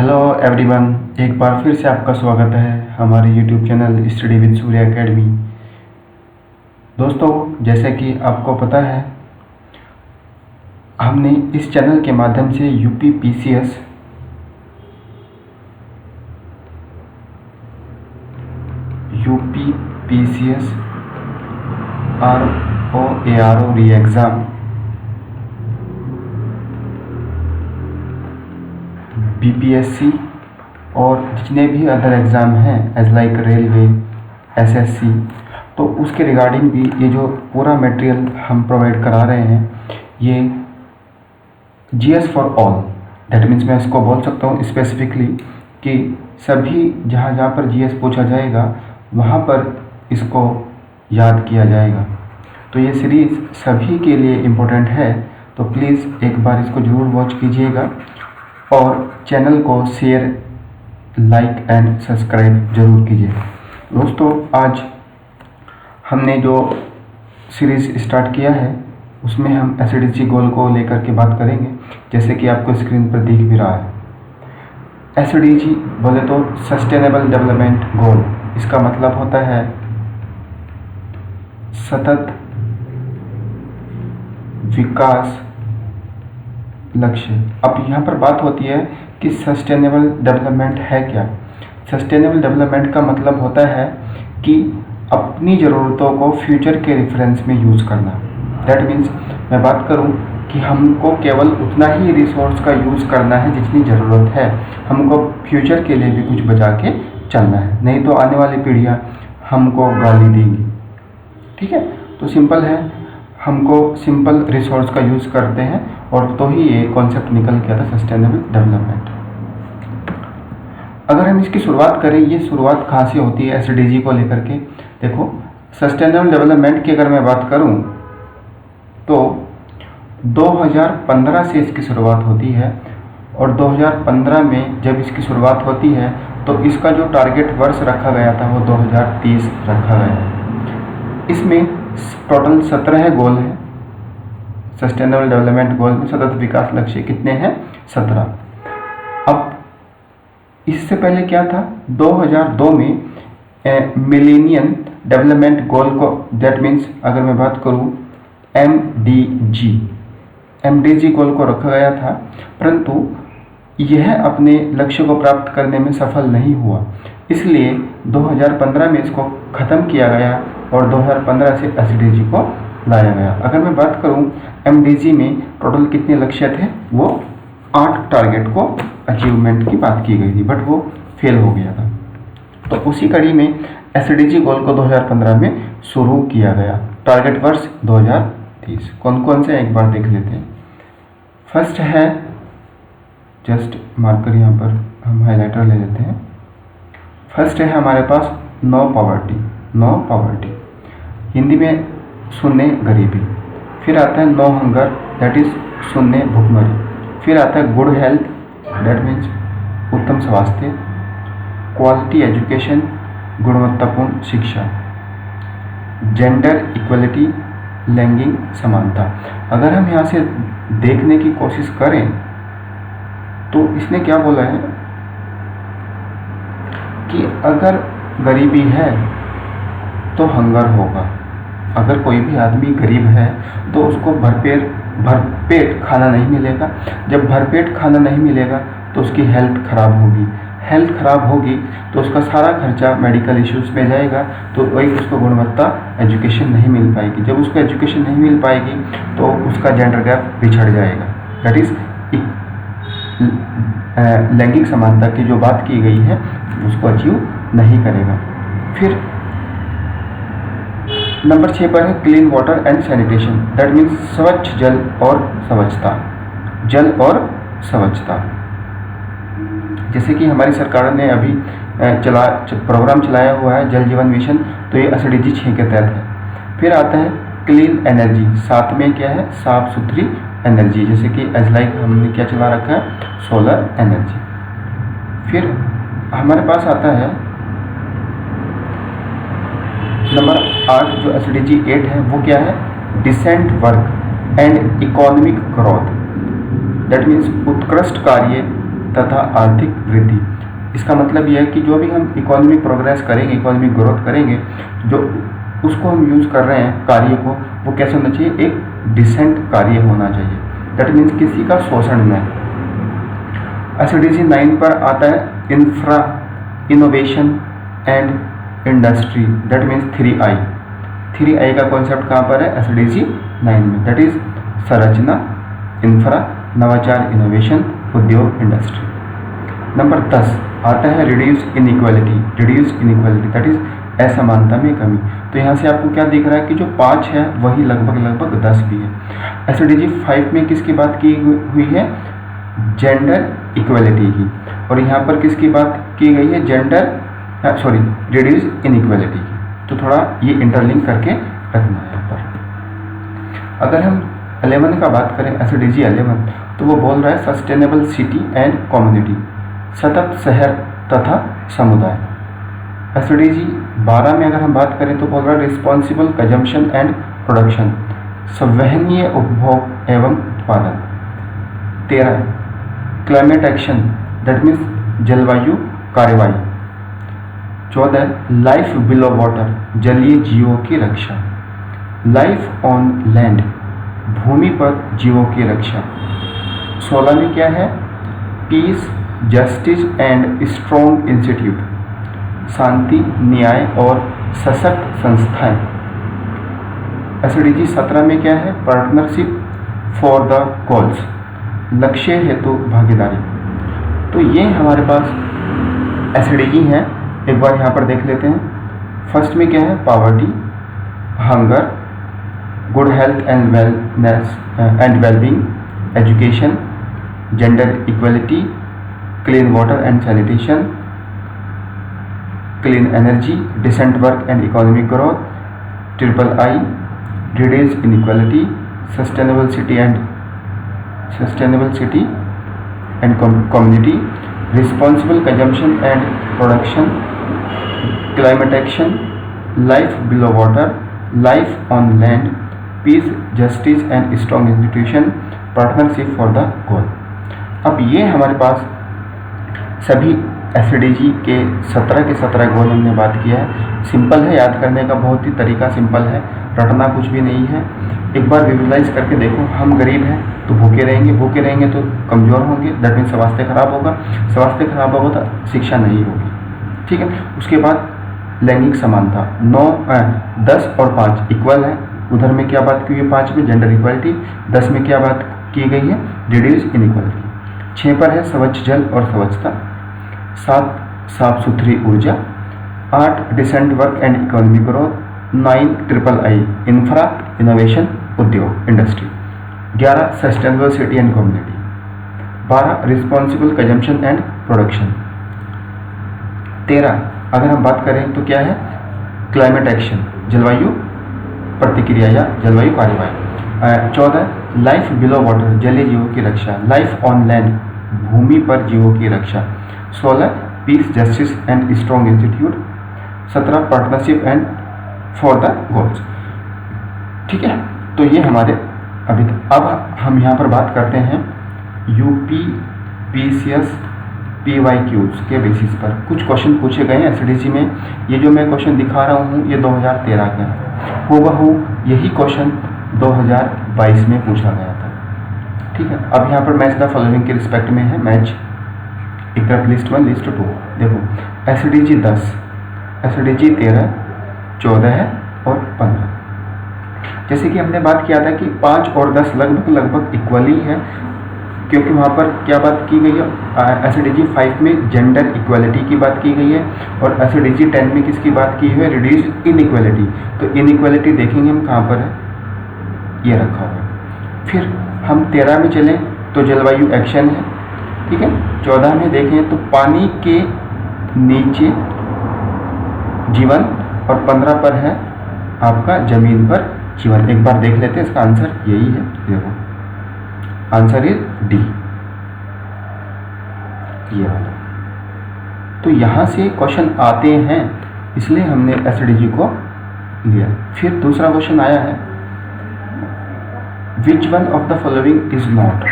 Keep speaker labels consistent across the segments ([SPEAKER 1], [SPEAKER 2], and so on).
[SPEAKER 1] Hello everyone, एक बार फिर से आपका स्वागत है हमारे YouTube channel study with Surya academy. दोस्तों, जैसे कि आपको पता है, हमने इस चैनल के माध्यम से यूपी पीसीएस आरओ री एग्ज़ाम, बीपीएससी और जितने भी अदर एग्ज़ाम हैं एज लाइक रेलवे, एसएससी, तो उसके रिगार्डिंग भी ये जो पूरा मटेरियल हम प्रोवाइड करा रहे हैं, ये GS for all. That means मैं इसको बोल सकता हूँ स्पेसिफिकली कि सभी जहाँ जहाँ पर जीएस पूछा जाएगा वहाँ पर इसको याद किया जाएगा। तो ये सीरीज़ सभी के लिए इम्पोर्टेंट है, तो प्लीज़ एक बार इसको ज़रूर वॉच कीजिएगा और चैनल को शेयर, लाइक एंड सब्सक्राइब जरूर कीजिए। दोस्तों, आज हमने जो सीरीज़ स्टार्ट किया है उसमें हम एसडीजी गोल को लेकर के बात करेंगे, जैसे कि आपको स्क्रीन पर दिख भी रहा है। एसडीजी बोले तो सस्टेनेबल डेवलपमेंट गोल, इसका मतलब होता है सतत विकास लक्ष्य। अब यहाँ पर बात होती है कि सस्टेनेबल डेवलपमेंट है क्या। सस्टेनेबल डेवलपमेंट का मतलब होता है कि अपनी ज़रूरतों को फ्यूचर के रेफरेंस में यूज़ करना। दैट मीन्स मैं बात करूँ कि हमको केवल उतना ही रिसोर्स का यूज़ करना है जितनी ज़रूरत है, हमको फ्यूचर के लिए भी कुछ बचा के चलना है, नहीं तो आने वाली पीढ़ियाँ हमको गाली देंगी। ठीक है, तो सिंपल है, हमको सिंपल रिसोर्स का यूज़ करते हैं और तो ही ये कॉन्सेप्ट निकल के आता है सस्टेनेबल डेवलपमेंट। अगर हम इसकी शुरुआत करें, ये शुरुआत कहाँ से होती है एसडीजी को लेकर के। देखो, सस्टेनेबल डेवलपमेंट की अगर मैं बात करूँ तो 2015 से इसकी शुरुआत होती है और 2015 में जब इसकी शुरुआत होती है तो इसका जो टारगेट वर्ष रखा गया था वो 2030 रखा गया। इसमें टोटल 17 गोल हैं। सस्टेनेबल डेवलपमेंट गोल में सतत विकास लक्ष्य कितने हैं? 17। अब इससे पहले क्या था? 2002 में मिलेनियम डेवलपमेंट गोल को, दैट मीन्स अगर मैं बात करूं एमडीजी गोल को रखा गया था, परंतु यह अपने लक्ष्य को प्राप्त करने में सफल नहीं हुआ, इसलिए 2015 में इसको ख़त्म किया गया और 2015 से एसडीजी को लाया गया। अगर मैं बात करूं एमडीजी में टोटल कितने लक्ष्य थे, वो 8 टारगेट को अचीवमेंट की बात की गई थी, बट वो फेल हो गया था। तो उसी कड़ी में एसडीजी गोल को 2015 में शुरू किया गया। टारगेट वर्ष 2030। कौन कौन से एक बार देख लेते हैं। फर्स्ट है, जस्ट मार्कर यहाँ पर हम हाईलाइटर ले लेते हैं। फर्स्ट है हमारे पास नो पॉवर्टी, हिंदी में शून्य गरीबी। फिर आता है नो हंगर, दैट इज शून्य भूखमरी। फिर आता है गुड हेल्थ, दैट मीन्स उत्तम स्वास्थ्य। क्वालिटी एजुकेशन, गुणवत्तापूर्ण शिक्षा। जेंडर इक्वलिटी, लैंगिक समानता। अगर हम यहाँ से देखने की कोशिश करें तो इसने क्या बोला है कि अगर गरीबी है तो हंगर होगा। अगर कोई भी आदमी गरीब है तो उसको भरपेट खाना नहीं मिलेगा। जब भरपेट खाना नहीं मिलेगा तो उसकी हेल्थ खराब होगी। हेल्थ खराब होगी तो उसका सारा खर्चा मेडिकल इश्यूज़ में जाएगा, तो वही उसको गुणवत्ता एजुकेशन नहीं मिल पाएगी। जब उसको एजुकेशन नहीं मिल पाएगी तो उसका जेंडर गैप बिछड़ जाएगा। दैट इज़ लैंगिक समानता की जो बात की गई है उसको अचीव नहीं करेगा। फिर नंबर 6 पर है clean water and sanitation, that means स्वच्छ जल और स्वच्छता। जैसे कि हमारी सरकार ने अभी प्रोग्राम चलाया हुआ है जल जीवन मिशन, तो ये एसडीजी 6 के तहत है। फिर आता है क्लीन एनर्जी, साथ में क्या है? साफ सुथरी एनर्जी, जैसे कि एज लाइक हमने क्या चला रखा है? Solar energy. फिर हमारे पास आता है नंबर 8, जो एसडीजी 8 है, वो क्या है? Decent work and economic growth, that means उत्कृष्ट कार्य तथा आर्थिक वृद्धि। इसका मतलब यह है कि जो भी हम इकोनॉमिक प्रोग्रेस करेंगे, इकोनॉमिक ग्रोथ करेंगे, जो उसको हम यूज़ कर रहे हैं कार्य को, वो कैसे होना चाहिए, एक डिसेंट कार्य होना चाहिए। दैट मीन्स किसी का शोषण न। SDG 9 पर आता है infra, innovation and industry, that means 3I। 3I का कॉन्सेप्ट कहाँ पर है, SDG 9 में, दैट इज संरचना, इंफ्रा, नवाचार, इनोवेशन, उद्योग, इंडस्ट्री। नंबर 10 आता है reduce inequality. Reduce inequality that is असमानता में कमी। तो यहाँ से आपको क्या दिख रहा है कि जो 5 है वही लगभग 10 भी है। SDG 5 में किसकी बात की हुई है, जेंडर इक्वलिटी की, और यहाँ पर किसकी बात की गई है, रिड्यूस इनइक्वालिटी की। तो थोड़ा ये इंटरलिंक करके रखना है यहाँ पर। अगर हम 11 का बात करें, SDG 11, तो वो बोल रहा है सस्टेनेबल सिटी एंड कम्युनिटी, सतत शहर तथा समुदाय। SDG 12 में अगर हम बात करें तो बोल रहा है रिस्पॉन्सिबल कंजम्पशन एंड प्रोडक्शन, संवहनीय उपभोग एवं उत्पादन। 13 क्लाइमेट एक्शन, दैट मीन्स जलवायु कार्यवाही। 14 लाइफ बिलो वाटर, जलीय जीवों की रक्षा। लाइफ ऑन लैंड, भूमि पर जीवों की रक्षा। 16 में क्या है, peace, justice and strong institute, शांति, न्याय और सशक्त संस्थाएं। SDG 17 में क्या है, पार्टनरशिप फॉर द गोल्स, लक्ष्य हेतु भागीदारी। तो ये हमारे पास SDG हैं, एक बार यहाँ पर देख लेते हैं। फर्स्ट में क्या है, poverty, hunger, good health and wellbeing, education, gender equality, clean water and sanitation, clean energy, decent work and economic growth, III, reduce inequality, sustainable city and community, responsible consumption and production, climate action, life below water, life on land, peace, justice and strong institution, partnership for the goal. अब ये हमारे पास सभी SDG के 17 के 17 गोल हमने बात किया है। सिंपल है, याद करने का बहुत ही तरीका सिंपल है, रटना कुछ भी नहीं है। एक बार विजुलाइज करके देखो, हम गरीब हैं तो भूखे रहेंगे तो कमज़ोर होंगे, दैट मीन्स स्वास्थ्य खराब होगा, स्वास्थ्य खराब होगा तो शिक्षा नहीं होगी, ठीक है। उसके बाद लैंगिक समानता, 10 और 5 इक्वल है, उधर में क्या बात की हुई है, 5 में जेंडर इक्वालिटी, 10 में क्या बात की गई है, रिड्यूस इनइक्वालिटी। 6 पर है स्वच्छ जल और स्वच्छता, 7 साफ सुथरी ऊर्जा, 8 decent work and economic growth, 9 III, infra, innovation, उद्योग, industry, 11 sustainable city and community, 12 responsible consumption and production, 13 अगर हम बात करें तो क्या है, क्लाइमेट एक्शन, जलवायु प्रतिक्रिया या जलवायु कार्यवाही, 14 लाइफ बिलो वाटर, जलीय जीवों की रक्षा, लाइफ ऑन लैंड, भूमि पर जीवों की रक्षा, 16 peace, justice and strong institute, 17 partnership and for the goals. ठीक है, तो ये हमारे अब हम यहाँ पर बात करते हैं UPPCS PYQs के बेसिस पर कुछ क्वेश्चन पूछे गए हैं SDG में। ये जो मैं क्वेश्चन दिखा रहा हूँ ये 2013 का है, हूबहू यही क्वेश्चन 2022 में पूछा गया था। ठीक है, अब यहाँ पर मैच द फॉलोइंग के रिस्पेक्ट में है, मैच एक तरफ लिस्ट 1 लिस्ट 2। देखो SDG 10, SDG 13, 14 है और 15। जैसे कि हमने बात किया था कि 5 और 10 लगभग इक्वली है, क्योंकि वहाँ पर क्या बात की गई है, SDG 5 में जेंडर इक्वालिटी की बात की गई है और SDG 10 में किसकी बात की है, रिड्यूस इनइक्वालिटी। तो इनइक्वालिटी देखेंगे हम कहाँ पर है, ये रखा हुआ है। फिर हम 13 में चलें तो जलवायु एक्शन है, ठीक है। 14 में देखें तो पानी के नीचे जीवन और 15 पर है आपका जमीन पर जीवन। एक बार देख लेते हैं, इसका आंसर यही है, देखो आंसर इज डी, ये वाला। तो यहाँ से क्वेश्चन आते हैं, इसलिए हमने SDG को लिया। फिर दूसरा क्वेश्चन आया है, which one of the following is not.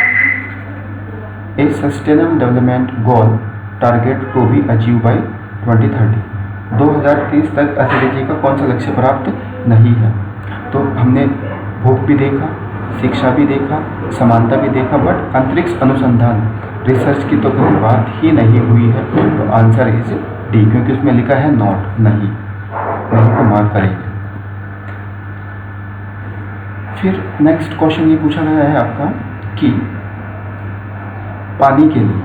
[SPEAKER 1] A sustainable development goal target to be achieve by 2030। 2030 तक एसडीजी का कौन सा लक्ष्य प्राप्त नहीं है? तो हमने भूख भी देखा, शिक्षा भी देखा, समानता भी देखा, बट अंतरिक्ष अनुसंधान रिसर्च की तो कोई बात ही नहीं हुई है। तो आंसर इज डी, क्योंकि उसमें लिखा है नॉट, नहीं को मार्क करेंगे। फिर नेक्स्ट क्वेश्चन ये पूछा गया है आपका कि पानी के लिए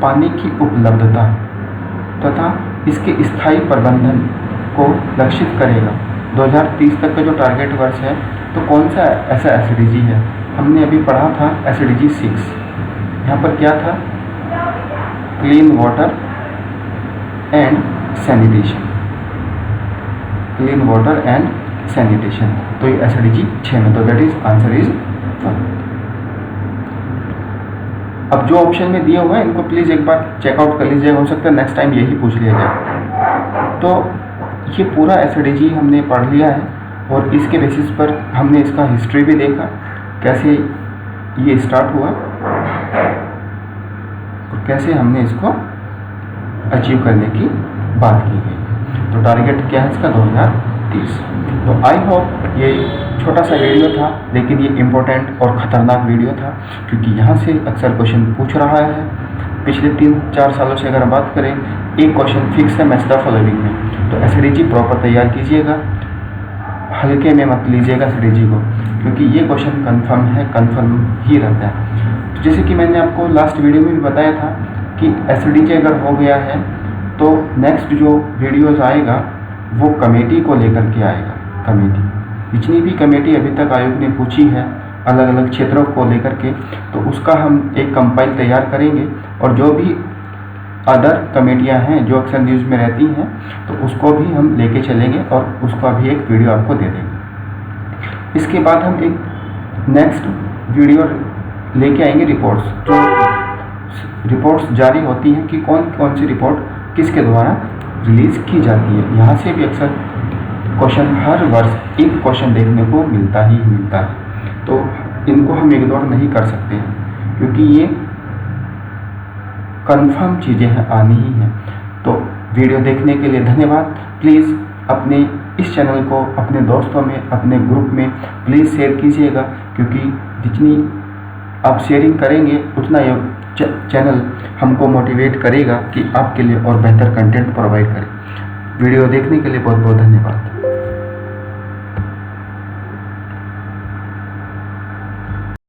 [SPEAKER 1] पानी की उपलब्धता तथा इसके स्थायी प्रबंधन को लक्षित करेगा 2030 तक का जो टारगेट वर्ष है, तो कौन सा ऐसा एसडीजी है? हमने अभी पढ़ा था एसडीजी 6। यहाँ पर क्या था? Clean water and sanitation, clean water and sanitation. तो ये एसडीजी 6 में, तो दैट इज आंसर इज 1। अब जो ऑप्शन में दिए हुए हैं इनको प्लीज़ एक बार चेकआउट कर लीजिएगा, हो सकता है नेक्स्ट टाइम यही पूछ लिया जाए। तो ये पूरा एसडीजी हमने पढ़ लिया है और इसके बेसिस पर हमने इसका हिस्ट्री भी देखा, कैसे ये स्टार्ट हुआ और कैसे हमने इसको अचीव करने की बात की गई। तो टारगेट क्या है इसका? 2030। तो आई होप ये छोटा सा वीडियो था, लेकिन ये इम्पोर्टेंट और ख़तरनाक वीडियो था, क्योंकि यहाँ से अक्सर क्वेश्चन पूछ रहा है। पिछले 3-4 सालों से अगर हम बात करें, एक क्वेश्चन फिक्स है मैच द फॉलोइंग में। तो एसडीजी प्रॉपर तैयार कीजिएगा, हल्के में मत लीजिएगा एसडीजी को, क्योंकि ये क्वेश्चन कंफर्म है, कंफर्म ही रहता है। तो जैसे कि मैंने आपको लास्ट वीडियो में भी बताया था कि एसडीजी अगर हो गया है तो नेक्स्ट जो वीडियोज़ आएगा वो कमेटी को लेकर के आएगा। कमेटी, जितनी भी कमेटी अभी तक आयोग ने पूछी है अलग अलग क्षेत्रों को लेकर के, तो उसका हम एक कंपाइल तैयार करेंगे और जो भी अदर कमेटियां हैं जो अक्सर न्यूज़ में रहती हैं, तो उसको भी हम लेके चलेंगे और उसका भी एक वीडियो आपको दे देंगे। इसके बाद हम एक नेक्स्ट वीडियो लेके आएंगे रिपोर्ट्स, जो रिपोर्ट्स जारी होती हैं कि कौन कौन सी रिपोर्ट किसके द्वारा रिलीज़ की जाती है। यहाँ से भी अक्सर क्वेश्चन हर वर्ष एक क्वेश्चन देखने को मिलता ही मिलता है, तो इनको हम इग्नोर नहीं कर सकते हैं, क्योंकि ये कंफर्म चीज़ें हैं, आनी ही हैं। तो वीडियो देखने के लिए धन्यवाद। प्लीज़ अपने इस चैनल को अपने दोस्तों में, अपने ग्रुप में प्लीज़ शेयर कीजिएगा, क्योंकि जितनी आप शेयरिंग करेंगे उतना ये चैनल हमको मोटिवेट करेगा कि आपके लिए और बेहतर कंटेंट प्रोवाइड करें। वीडियो देखने के लिए बहुत बहुत धन्यवाद।